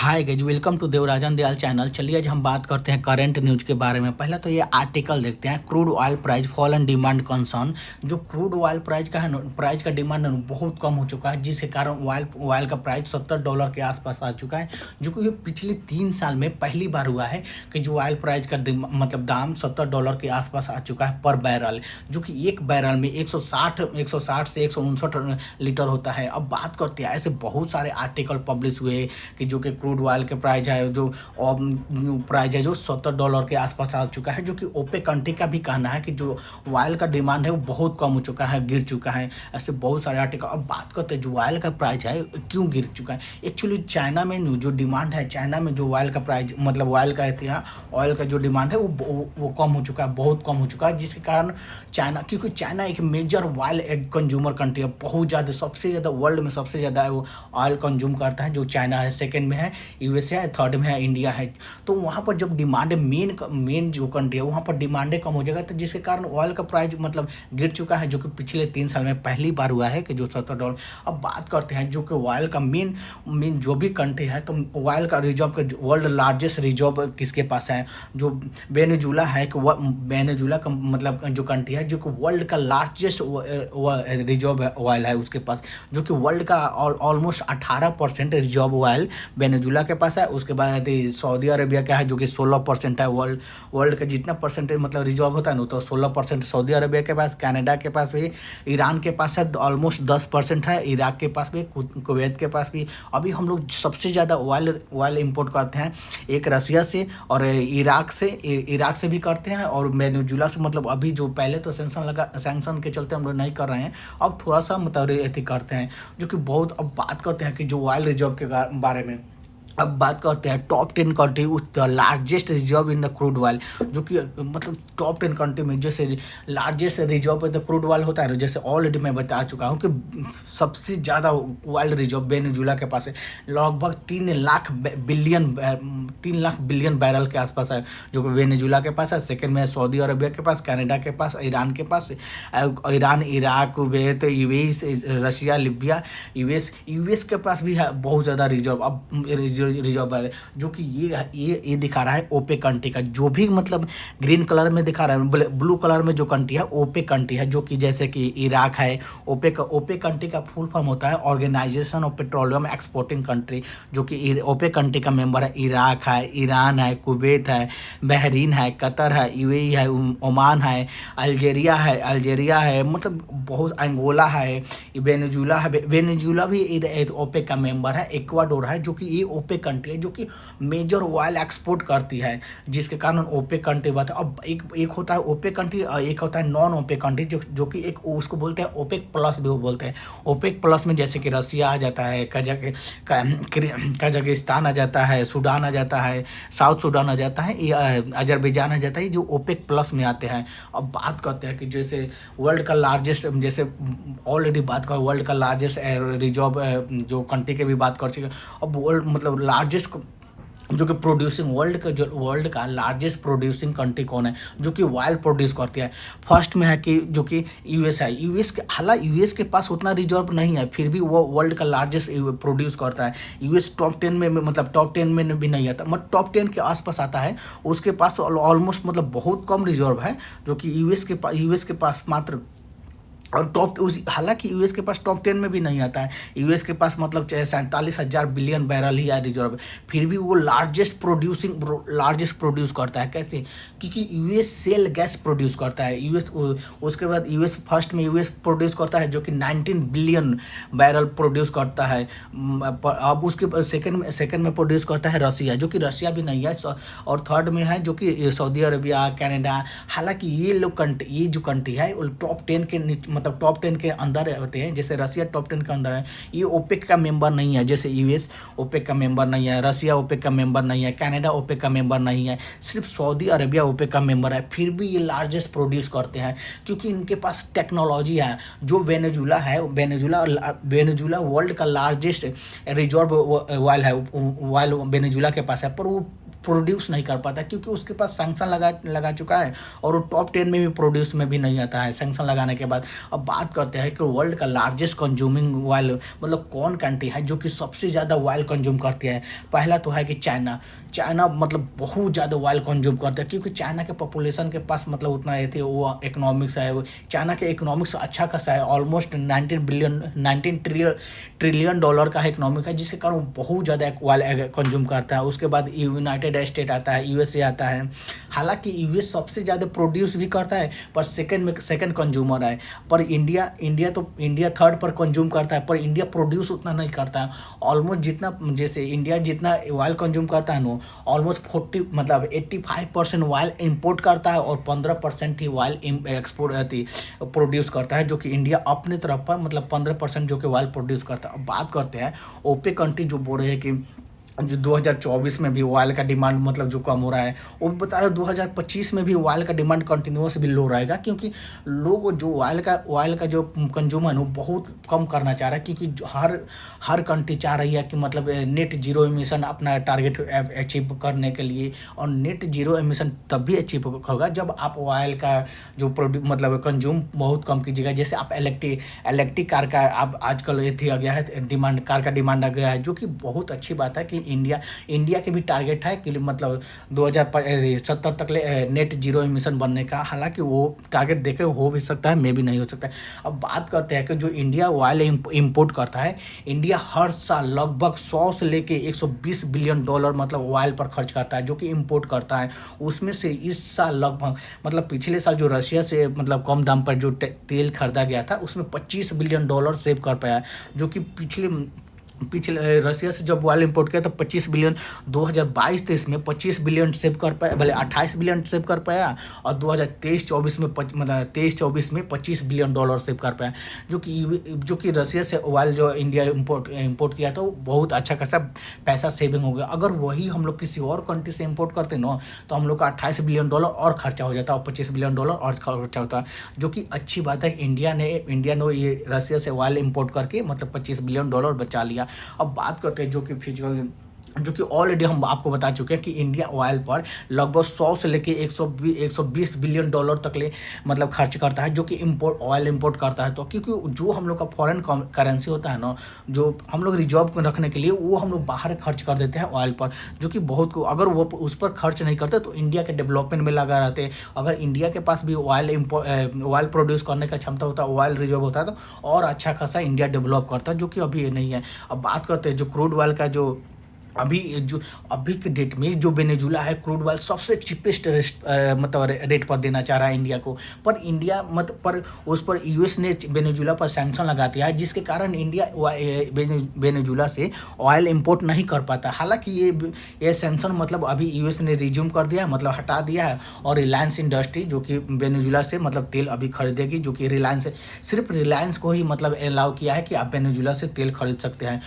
Hi guys, welcome to Devarajan Dayal channel. चलिए आज हम बात करते हैं करंट न्यूज के बारे में। पहला तो ये आर्टिकल देखते हैं, crude oil price fall and demand concern. जो क्रूड ऑयल प्राइस का है ना, प्राइस का डिमांड बहुत कम हो चुका है, जिसके कारण ऑयल का प्राइस $70 के आसपास आ चुका है। जो कि पिछले 3 साल में पहली बार हुआ है कि जो ऑयल प्राइस का मतलब दाम $70 के आसपास आ चुका है पर बैरल, जो कि एक बैरल में 160 से 159 लीटर होता है। अब बात करते हैं, ऐसे बहुत सारे आर्टिकल पब्लिश हुए कि जो कि क्रूड ऑयल के प्राइस है जो प्राइस है जो $70 के आसपास आ चुका है। जो कि ओपेक कंट्री का भी कहना है कि जो ऑयल का डिमांड है वो बहुत कम हो चुका है, गिर चुका है। ऐसे बहुत सारे आर्टिकल। अब बात करते हैं जो ऑयल का प्राइस है क्यों गिर चुका है। एक्चुअली चाइना में जो डिमांड है, चाइना में जो ऑयल का प्राइस मतलब ऑयल का जो डिमांड है वो कम हो चुका है, बहुत कम हो चुका है। जिसके कारण चाइना, क्योंकि चाइना एक मेजर ऑयल कंज्यूमर कंट्री है, बहुत ज़्यादा, सबसे ज़्यादा वर्ल्ड में सबसे ज़्यादा वो ऑयल कंज्यूम करता है। जो चाइना है, सेकेंड में है यूएसए है, थर्ड में है इंडिया है। तो वहाँ पर जब डिमांड मेन जो कंट्री है वहाँ पर डिमांडे कम हो जाएगा, तो जिसके कारण ऑयल का प्राइस मतलब गिर चुका है। जो कि पिछले 3 साल में पहली बार हुआ है कि जो $70। अब बात करते हैं जो कि ऑयल का मेन जो भी कंट्री है, तो ऑयल का रिजर्व का वर्ल्ड लार्जेस्ट रिजर्व किसके पास है, जो वेनेजुला है। कि वेनेजुला का मतलब जो कंट्री है, जो कि वर्ल्ड का लार्जेस्ट रिजर्व ऑयल है उसके पास। जो कि वर्ल्ड का ऑलमोस्ट 18% रिजर्व ऑयल वेनेजुला के पास है। उसके बाद सऊदी अरेबिया का है जो कि 16% है। वर्ल्ड का जितना परसेंटेज मतलब रिजर्व होता है ना, तो 16% सऊदी अरेबिया के पास, कनाडा के पास भी, ईरान के पास है ऑलमोस्ट 10% है, इराक के पास भी, कुवैत के पास भी। अभी हम लोग सबसे ज़्यादा ऑयल इंपोर्ट करते हैं एक रसिया से और इराक से भी करते हैं, और वेनेजुला से। मतलब अभी जो पहले तो सैंक्शन के चलते हम लोग नहीं कर रहे हैं, अब थोड़ा सा मतलब एथी करते हैं। जो कि बहुत। अब बात करते हैं कि जो ऑयल रिजर्व के बारे में। अब बात करते हैं top 10 country the largest reserve in the crude oil. जो कि मतलब टॉप 10 कंट्री में जैसे largest reserve in the crude oil होता है ना, जैसे ऑलरेडी मैं बता चुका हूँ कि सबसे ज़्यादा ऑयल रिजर्व वेनेजुला के पास है, लगभग 3 लाख बिलियन बैरल के आसपास है। जो कि वेनेजुला के पास है। सेकेंड में है सऊदी अरबिया के पास, कनाडा के पास, ईरान के पास, Iran, Iraq, Kuwait, US, Russia, Libya, US के पास भी है बहुत ज़्यादा रिजर्व। अब रिजर्व है, जो कि ये दिखा रहा है ओपेक कंट्री का। जो भी मतलब ग्रीन कलर में दिखा रहा है, ब्लू कलर में जो कंट्री है ओपेक कंट्री है। जो कि जैसे कि इराक है। ओपेक कंट्री का फुल फॉर्म होता है organisation of petroleum exporting country. जो कि ओपेक कंट्री का मेंबर है इराक है, ईरान है, कुवैत है, बहरीन है, कतर है, यूएई है, ओमान है, अल्जीरिया है, मतलब बहुत, अंगोला है, वेनेजुला भी ओपेक का मेंबर है, इक्वाडोर है। जो कि ये ओपेक कंट्री है जो कि मेजर ऑयल एक्सपोर्ट करती है, जिसके कारण ओपेक कंट्री बात है। अब एक होता है ओपेक कंट्री, एक होता है नॉन ओपेक कंट्री, जो कि एक उसको बोलते हैं ओपेक प्लस भी वो बोलते हैं। ओपेक प्लस में जैसे कि रसिया आ जाता है, कजाकिस्तान आ जाता है, सूडान आ जाता है, साउथ सूडान आ जाता है, अजरबैजान आ जाता है, जो ओपेक प्लस में आते हैं। अब बात करते हैं कि जैसे वर्ल्ड का लार्जेस्ट, जैसे ऑलरेडी बात कर वर्ल्ड का लार्जेस्ट रिजर्व जो कंट्री के भी बात कर चुके। अब वर्ल्ड मतलब लार्जेस्ट जो कि प्रोड्यूसिंग वर्ल्ड का लार्जेस्ट प्रोड्यूसिंग कंट्री कौन है, जो कि ऑयल प्रोड्यूस करती है। फर्स्ट में है कि जो कि यूएस है। हालांकि यूएस के पास उतना रिजर्व नहीं है, फिर भी वो वर्ल्ड का लार्जेस्ट प्रोड्यूस करता है। यूएस टॉप 10 में मतलब टॉप 10 में भी नहीं आता, मतलब टॉप 10 के आसपास आता है। उसके पास ऑलमोस्ट मतलब बहुत कम रिजर्व है। जो कि यूएस के पास मात्र, और हालांकि यूएस के पास टॉप 10 में भी नहीं आता है। यूएस के पास मतलब 47,000 बिलियन बैरल ही रिजर्व, फिर भी वो लार्जेस्ट प्रोड्यूस करता है। कैसे? क्योंकि यूएस सेल गैस प्रोड्यूस करता है। यूएस उसके बाद यूएस फर्स्ट में यूएस प्रोड्यूस करता है, जो कि 19 बिलियन बैरल प्रोड्यूस करता है। अब उसके सेकंड में प्रोड्यूस करता है रसिया, जो कि रसिया भी नहीं है। और थर्ड में है जो कि सऊदी अरबिया, कनाडा। हालांकि ये जो कंट्री है वो टॉप 10 के मतलब टॉप 10 के अंदर होते हैं। जैसे रसिया टॉप 10 के अंदर है, ये ओपेक का मेंबर नहीं है। जैसे यूएस ओपेक का मेंबर नहीं है, रसिया ओपेक का मेंबर नहीं है, कनाडा ओपेक का मेंबर नहीं है, सिर्फ सऊदी अरबिया ओपेक का मेंबर है। फिर भी ये लार्जेस्ट प्रोड्यूस करते हैं, क्योंकि इनके पास टेक्नोलॉजी है। जो वेनेजुला वर्ल्ड का लार्जेस्ट रिजर्व ऑयल है, ऑयल वेनेजुला के पास है, पर वो प्रोड्यूस नहीं कर पाता, क्योंकि उसके पास सैंक्शन लगा लगा चुका है और वो टॉप 10 में भी प्रोड्यूस में भी नहीं आता है सैंक्शन लगाने के बाद। अब बात करते हैं कि वर्ल्ड का लार्जेस्ट कंज्यूमिंग ऑयल मतलब कौन कंट्री है जो कि सबसे ज़्यादा ऑयल कंज्यूम करती है। पहला तो है कि चाइना। चाइना मतलब बहुत ज़्यादा ऑयल कंज्यूम करता है, क्योंकि चाइना के पॉपुलेशन के पास मतलब उतना ये थी, वो इकोनॉमिक्स है, वो चाइना के इकोनॉमिक्स अच्छा खासा है, ऑलमोस्ट 19 ट्रिलियन डॉलर का इकोनॉमिक है, जिसके कारण वो बहुत ज़्यादा ऑयल कंज्यूम करता है। उसके बाद यूनाइटेड स्टेट आता है, यूएसए आता है। हालांकि यूएस सबसे ज़्यादा प्रोड्यूस भी करता है पर सेकंड कंज्यूमर है। पर इंडिया थर्ड पर कंज्यूम करता है, पर इंडिया प्रोड्यूस उतना नहीं करता है। ऑलमोस्ट जितना जैसे इंडिया जितना ऑयल कंज्यूम करता है ना, ऑलमोस्ट 40 मतलब 85% ऑयल इंपोर्ट करता है और 15% ही ऑयल एक्सपोर्ट प्रोड्यूस करता है, जो कि इंडिया अपने तरफ पर मतलब 15% जो कि ऑयल प्रोड्यूस करता है। अब बात करते हैं ओपेक कंट्री जो बोल रहे हैं कि जो 2024 में भी ऑयल का डिमांड मतलब जो कम हो रहा है, वो भी बता रहे 2025 में भी ऑयल का डिमांड कंटिन्यूस भी लो रहेगा, क्योंकि लोग जो ऑयल का जो कंज्यूमर है वो बहुत कम करना चाह रहा है, क्योंकि हर कंट्री चाह रही है कि मतलब नेट जीरो एमिशन अपना टारगेट अचीव करने के लिए। और नेट जीरो एमिशन तब भी अचीव होगा जब आप ऑयल का जो मतलब कंज्यूम बहुत कम कीजिएगा। जैसे आप इलेक्ट्रिक कार का आप आजकल ये थी आ गया है डिमांड, कार का डिमांड आ गया है, जो कि बहुत अच्छी बात है कि इंडिया के भी टारगेट है कि मतलब 2070 तक नेट जीरो एमिशन बनने का। हालांकि वो टारगेट देखे हो भी सकता है, मे भी नहीं हो सकता है। अब बात करते हैं कि जो इंडिया ऑयल इंपोर्ट करता है, इंडिया हर साल लगभग 100 से लेके 120 बिलियन डॉलर मतलब ऑयल पर खर्च करता है, जो कि इंपोर्ट करता है। उसमें से इस साल लगभग मतलब पिछले साल जो रशिया से मतलब कम दाम पर जो तेल खरीदा गया था, उसमें 25 बिलियन डॉलर सेव कर पाया, जो कि पिछले रशिया से जब ऑयल इंपोर्ट किया तो 25 बिलियन 2022-23 में 25 बिलियन सेव कर पाया, भले 28 बिलियन सेव कर पाया। और 2023-24 में मतलब 23-24 में 25 बिलियन डॉलर सेव कर पाया, जो कि रशिया से ऑयल जो इंडिया इंपोर्ट किया था वो बहुत अच्छा खासा पैसा सेविंग हो गया। अगर वही हम लोग किसी और कंट्री से इंपोर्ट करते ना, तो हम लोग का 28 बिलियन डॉलर और खर्चा हो जाता और 25 बिलियन डॉलर और खर्चा होता, जो कि अच्छी बात है। इंडिया ने ये रशिया से ऑयल इंपोर्ट करके मतलब 25 बिलियन डॉलर बचा लिया। अब बात करते हैं जो कि ऑलरेडी हम आपको बता चुके हैं कि इंडिया ऑयल पर लगभग 100 से लेके 120 बिलियन डॉलर तक ले मतलब खर्च करता है, जो कि ऑयल इंपोर्ट करता है। तो क्योंकि जो हम लोग का फॉरेन करेंसी होता है ना, जो हम लोग रिजर्व रखने के लिए, वो हम लोग बाहर खर्च कर देते हैं ऑयल पर, जो कि बहुत को अगर वो उस पर खर्च नहीं करते तो इंडिया के डेवलपमेंट में लगा रहते। अगर इंडिया के पास भी ऑयल प्रोड्यूस करने का क्षमता होता है, ऑयल रिजर्व होता है, तो और अच्छा खासा इंडिया डेवलप करता है, जो कि अभी नहीं है। अब बात करते हैं जो क्रूड ऑयल का जो अभी के डेट में जो वेनेजुला है, क्रूड ऑयल सबसे चिपेस्ट मतलब रेट पर देना चाह रहा है इंडिया को। पर उस पर यूएस ने वेनेजुला पर सैंक्शन लगा दिया है, जिसके कारण इंडिया वेनेजुला से ऑयल इंपोर्ट नहीं कर पाता। हालांकि ये सैंक्शन मतलब अभी यूएस ने रिज्यूम कर दिया है, मतलब हटा दिया है। और रिलायंस इंडस्ट्री जो कि वेनेजुला से मतलब तेल अभी खरीदेगी, जो कि सिर्फ रिलायंस को ही मतलब अलाउ किया है कि आप वेनेजुला से तेल खरीद सकते हैं।